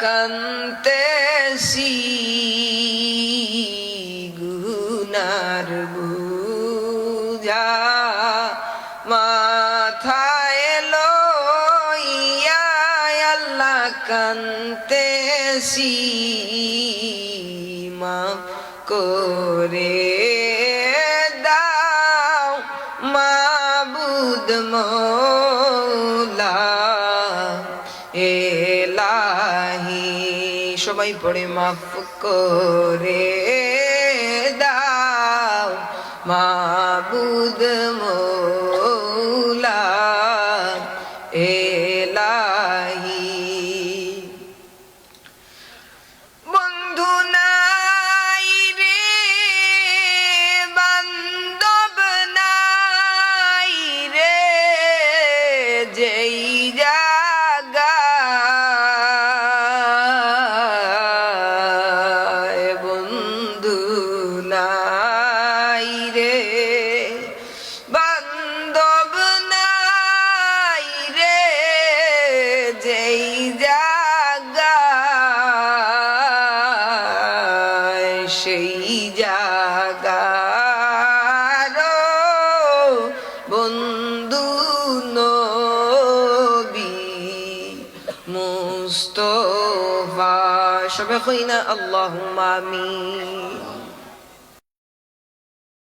কান্তেছি গুনার বুঝা মাথায় লইয়া আল্লাহ কান্তেছি মাফ করে দাও মাবুদ মওলা এলাহি সবাই পড়ে মাফ করে দাও মাবুদ মওলা এলাহি বন্ধু নাই রে বান্ধব নাই রে যেই জায়গায় বন্ধু নাই রে বান্ধব নাই রে যেই জায়গায় সেই জায়গার বন্ধু নবী মুস্তফা সবে কই না আল্লাহুম্মা আমিন।